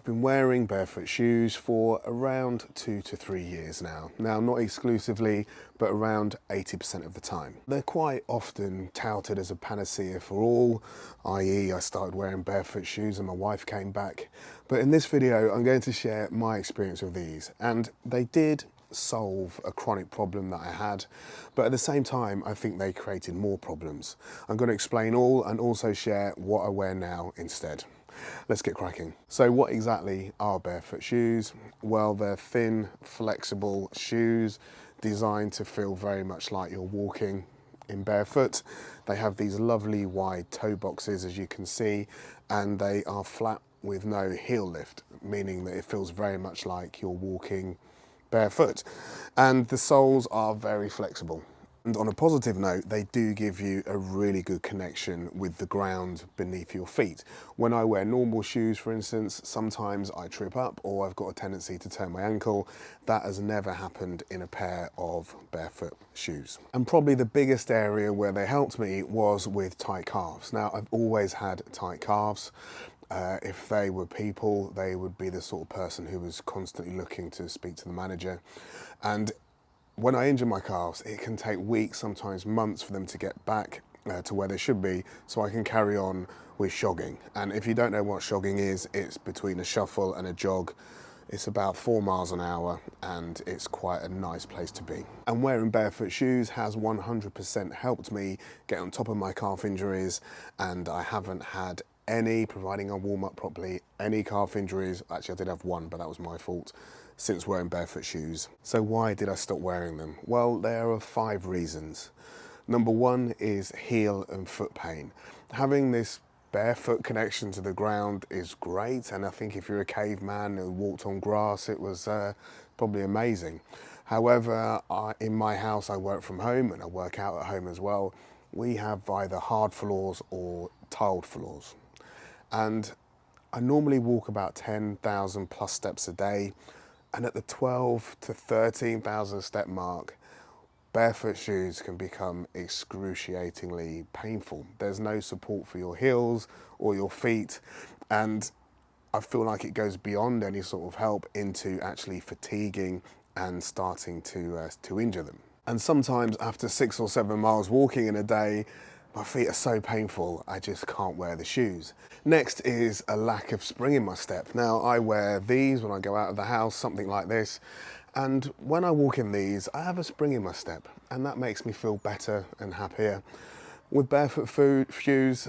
I've been wearing barefoot shoes for around 2 to 3 years now. Now, not exclusively, but around 80% of the time. They're quite often touted as a panacea for all, i.e. I started wearing barefoot shoes and my wife came back. But in this video, I'm going to share my experience with these, and they did solve a chronic problem that I had, but at the same time I think they created more problems. I'm going to explain all and also share what I wear now instead. Let's get cracking. So what exactly are barefoot shoes? Well, they're thin, flexible shoes designed to feel very much like you're walking in barefoot. They have these lovely wide toe boxes, as you can see, and they are flat with no heel lift, meaning that it feels very much like you're walking barefoot, and the soles are very flexible. And on a positive note, they do give you a really good connection with the ground beneath your feet. When I wear normal shoes, for instance, sometimes I trip up or I've got a tendency to turn my ankle. That has never happened in a pair of barefoot shoes. And probably the biggest area where they helped me was with tight calves. Now, I've always had tight calves. If they were people, they would be the sort of person who was constantly looking to speak to the manager. And when I injure my calves, it can take weeks, sometimes months for them to get back to where they should be, so I can carry on with shogging. And if you don't know what shogging is, it's between a shuffle and a jog. It's about 4 miles an hour and it's quite a nice place to be. And wearing barefoot shoes has 100% helped me get on top of my calf injuries, and I haven't had any, providing I warm up properly, any calf injuries. Actually, I did have one, but that was my fault, since wearing barefoot shoes. So why did I stop wearing them? Well, there are 5 reasons. Number 1 is heel and foot pain. Having this barefoot connection to the ground is great, and I think if you're a caveman who walked on grass, it was probably amazing. However, in my house, I work from home and I work out at home as well. We have either hard floors or tiled floors. And I normally walk about 10,000 plus steps a day. And at the 12 to 13,000 step mark, barefoot shoes can become excruciatingly painful. There's no support for your heels or your feet. And I feel like it goes beyond any sort of help into actually fatiguing and starting to injure them. And sometimes after 6 or 7 miles walking in a day, my feet are so painful, I just can't wear the shoes. Next is a lack of spring in my step. Now, I wear these when I go out of the house, something like this. And when I walk in these, I have a spring in my step, and that makes me feel better and happier. With barefoot shoes,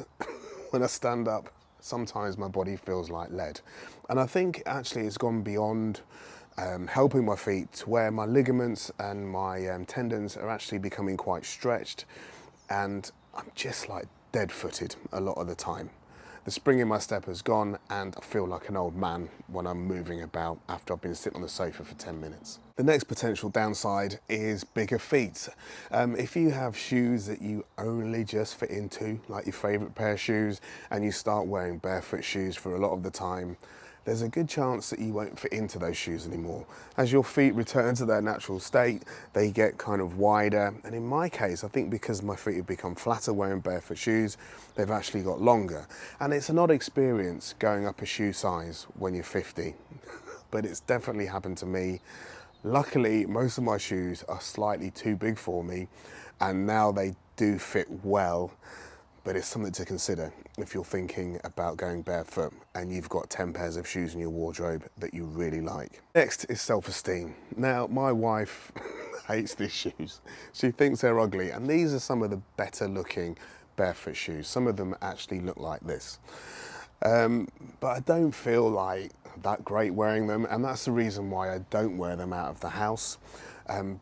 when I stand up, sometimes my body feels like lead. And I think actually it's gone beyond helping my feet to where my ligaments and my tendons are actually becoming quite stretched, and I'm just like dead-footed a lot of the time. The spring in my step has gone, and I feel like an old man when I'm moving about after I've been sitting on the sofa for 10 minutes. The next potential downside is bigger feet. If you have shoes that you only just fit into, like your favorite pair of shoes, and you start wearing barefoot shoes for a lot of the time, there's a good chance that you won't fit into those shoes anymore. As your feet return to their natural state, they get kind of wider. And in my case, I think because my feet have become flatter wearing barefoot shoes, they've actually got longer. And it's an odd experience going up a shoe size when you're 50, but it's definitely happened to me. Luckily, most of my shoes are slightly too big for me, and now they do fit well. But it's something to consider if you're thinking about going barefoot and you've got 10 pairs of shoes in your wardrobe that you really like. Next is self-esteem. Now, my wife hates these shoes. She thinks they're ugly, and these are some of the better looking barefoot shoes. Some of them actually look like this. But I don't feel like that great wearing them, and that's the reason why I don't wear them out of the house,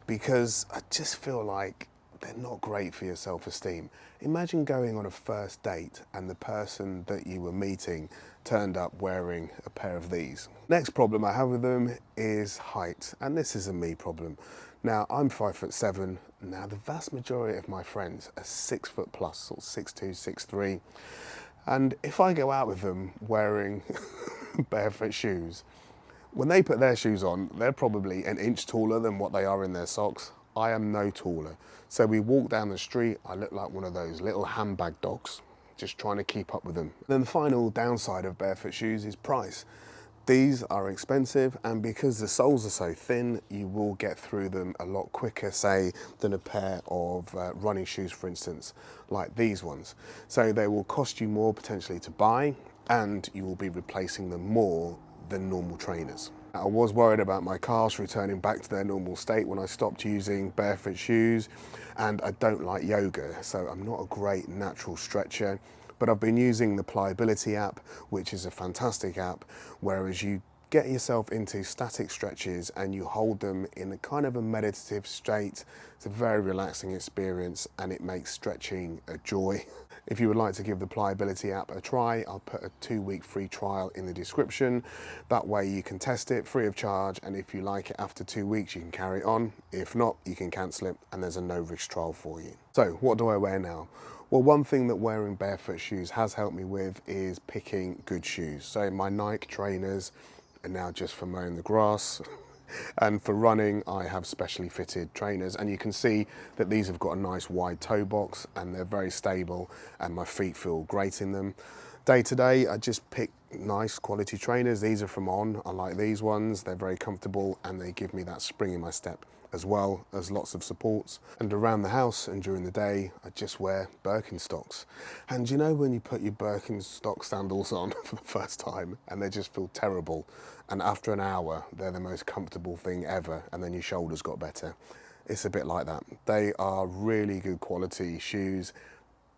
because I just feel like they're not great for your self-esteem. Imagine going on a first date and the person that you were meeting turned up wearing a pair of these. Next problem I have with them is height, and this is a me problem. Now, I'm 5'7". Now, the vast majority of my friends are 6 foot plus, or 6'2", 6'3". And if I go out with them wearing barefoot shoes, when they put their shoes on, they're probably an inch taller than what they are in their socks. I am no taller. So we walk down the street, I look like one of those little handbag dogs, just trying to keep up with them. Then the final downside of barefoot shoes is price. These are expensive, and because the soles are so thin, you will get through them a lot quicker, say, than a pair of running shoes, for instance, like these ones. So they will cost you more potentially to buy, and you will be replacing them more than normal trainers. I was worried about my calves returning back to their normal state when I stopped using barefoot shoes, and I don't like yoga, so I'm not a great natural stretcher. But I've been using the Pliability app, which is a fantastic app, whereas you get yourself into static stretches and you hold them in a kind of a meditative state. It's a very relaxing experience and it makes stretching a joy. If you would like to give the Pliability app a try, I'll put a 2-week free trial in the description. That way you can test it free of charge, and if you like it after 2 weeks, you can carry it on. If not, you can cancel it, and there's a no-risk trial for you. So what do I wear now? Well, one thing that wearing barefoot shoes has helped me with is picking good shoes. So my Nike trainers are now just for mowing the grass. And for running, I have specially fitted trainers, and you can see that these have got a nice wide toe box and they're very stable and my feet feel great in them. Day to day, I just pick nice quality trainers. These are from On. I like these ones. They're very comfortable and they give me that spring in my step, as well as lots of supports. And around the house and during the day, I just wear Birkenstocks. And you know when you put your Birkenstock sandals on for the first time and they just feel terrible, and after an hour, they're the most comfortable thing ever, and then your shoulders got better. It's a bit like that. They are really good quality shoes.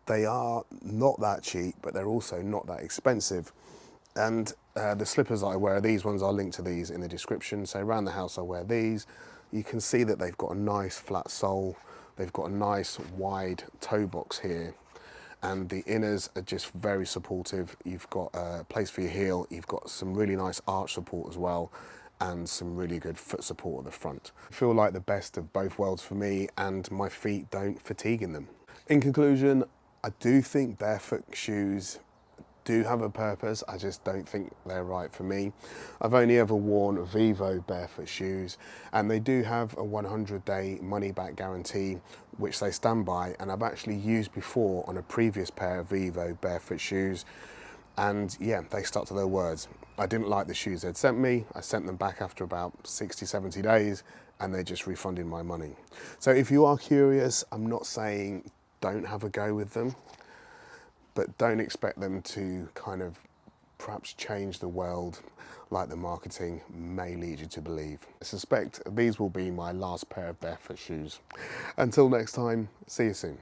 They are not that cheap, but they're also not that expensive. And the slippers that I wear, these ones, I'll link to these in the description. So around the house I wear these. You can see that they've got a nice flat sole. They've got a nice wide toe box here. And the inners are just very supportive. You've got a place for your heel. You've got some really nice arch support as well, and some really good foot support at the front. I feel like the best of both worlds for me, and my feet don't fatigue in them. In conclusion, I do think barefoot shoes do have a purpose. I just don't think they're right for me. I've only ever worn Vivo barefoot shoes, and they do have a 100-day money-back guarantee, which they stand by, and I've actually used before on a previous pair of Vivo barefoot shoes, and yeah, they stuck to their words. I didn't like the shoes they'd sent me. I sent them back after about 60, 70 days, and they just refunded my money. So if you are curious, I'm not saying don't have a go with them, but don't expect them to kind of perhaps change the world like the marketing may lead you to believe. I suspect these will be my last pair of barefoot shoes. Until next time, see you soon.